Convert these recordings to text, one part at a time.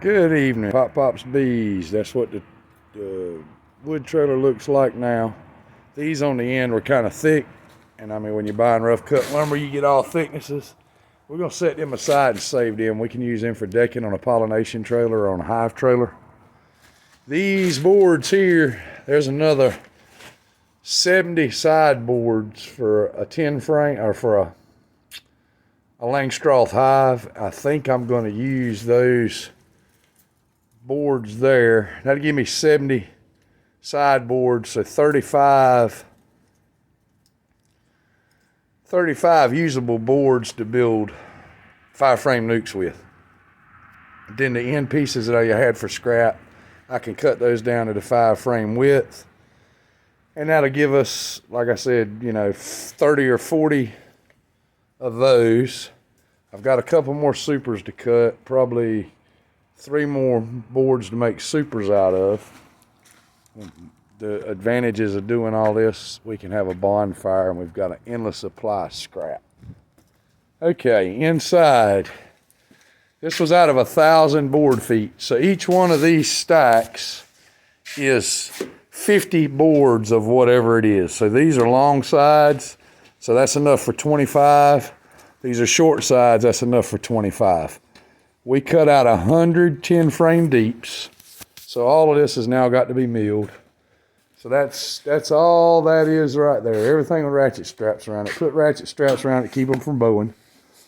Good evening, Pop Pop's Bees. That's what the wood trailer looks like now. These on the end were kind of thick, and I mean, when you're buying rough cut lumber, you get all thicknesses. We're gonna set them aside and save them. We can use them for decking on a pollination trailer or on a hive trailer. These boards here, there's another 70 side boards for a 10 frame or for a Langstroth hive. I think I'm going to use those boards there. That'll give me 70 sideboards, so 35 usable boards to build 5-frame nukes with. Then the end pieces that I had for scrap, I can cut those down to the 5-frame width, and that'll give us, like I said, 30 or 40 of those. I've got a couple more supers to cut, probably 3 more boards to make supers out of. The advantages of doing all this, we can have a bonfire and we've got an endless supply of scrap. Okay, inside, this was out of 1,000 board feet. So each one of these stacks is 50 boards of whatever it is. So these are long sides, so that's enough for 25. These are short sides, that's enough for 25. We cut out 100 10-frame deeps, so all of this has now got to be milled. So that's all that is right there. Everything with ratchet straps around it. Put ratchet straps around it, keep them from bowing.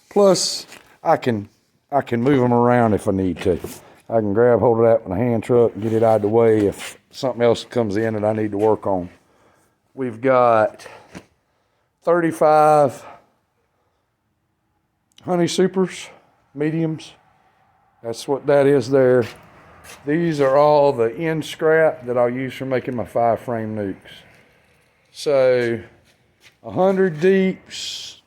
Plus, I can move them around if I need to. I can grab hold of that with a hand truck and get it out of the way if something else comes in that I need to work on. We've got 35 honey supers, mediums. That's what that is there. These are all the end scrap that I'll use for making my 5-frame nukes. So 100 deeps,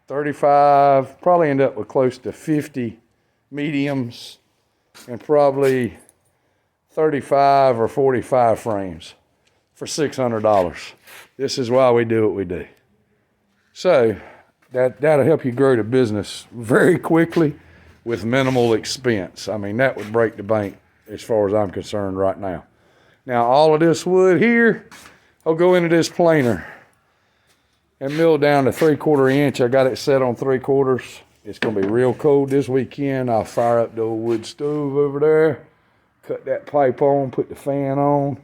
35, probably end up with close to 50 mediums, and probably 35 or 45 frames for $600. This is why we do what we do. So that'll help you grow the business very quickly with minimal expense. I mean, that would break the bank as far as I'm concerned right now. Now, all of this wood here, I'll go into this planer and mill down to 3/4 inch. I got it set on 3/4. It's gonna be real cold this weekend. I'll fire up the old wood stove over there, cut that pipe on, put the fan on,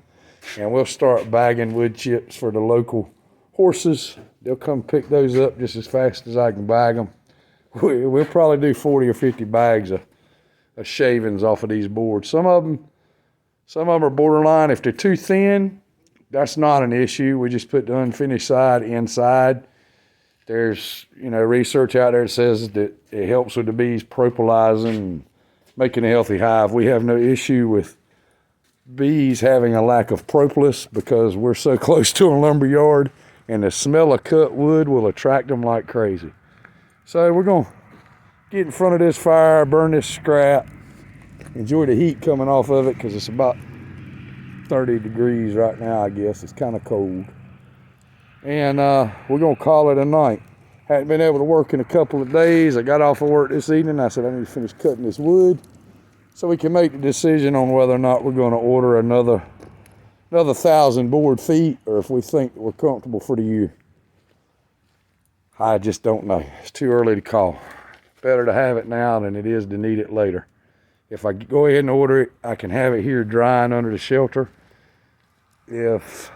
and we'll start bagging wood chips for the local horses. They'll come pick those up just as fast as I can bag them. We'll probably do 40 or 50 bags of shavings off of these boards. Some of them are borderline. If they're too thin, that's not an issue. We just put the unfinished side inside. There's research out there that says that it helps with the bees propolizing and making a healthy hive. We have no issue with bees having a lack of propolis because we're so close to a lumber yard, and the smell of cut wood will attract them like crazy. So we're going to get in front of this fire, burn this scrap, enjoy the heat coming off of it because it's about 30 degrees right now, I guess. It's kind of cold. And we're going to call it a night. Hadn't been able to work in a couple of days. I got off of work this evening. I said I need to finish cutting this wood so we can make the decision on whether or not we're going to order another 1,000 board feet or if we think we're comfortable for the year. I just don't know. It's too early to call. Better to have it now than it is to need it later. If I go ahead and order it, I can have it here drying under the shelter. If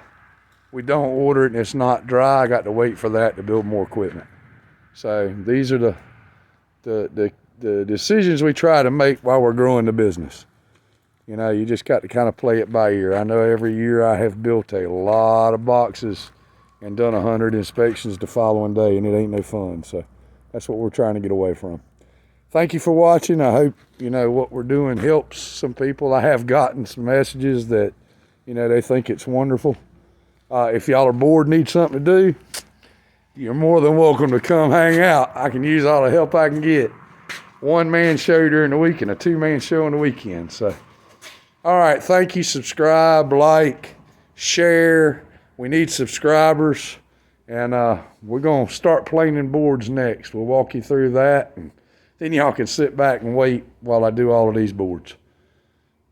we don't order it and it's not dry, I got to wait for that to build more equipment. So these are the decisions we try to make while we're growing the business. You just got to kind of play it by ear. I know every year I have built a lot of boxes and done 100 inspections the following day, and it ain't no fun. So that's what we're trying to get away from. Thank you for watching. I hope what we're doing helps some people. I have gotten some messages that they think it's wonderful. If y'all are bored and need something to do, you're more than welcome to come hang out. I can use all the help I can get. 1-man show during the week and a 2-man show on the weekend. So all right, thank you. Subscribe, like, share. We need subscribers, and we're going to start planing boards next. We'll walk you through that and Then y'all can sit back and wait while I do all of these boards.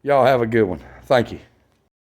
Y'all have a good one. Thank you.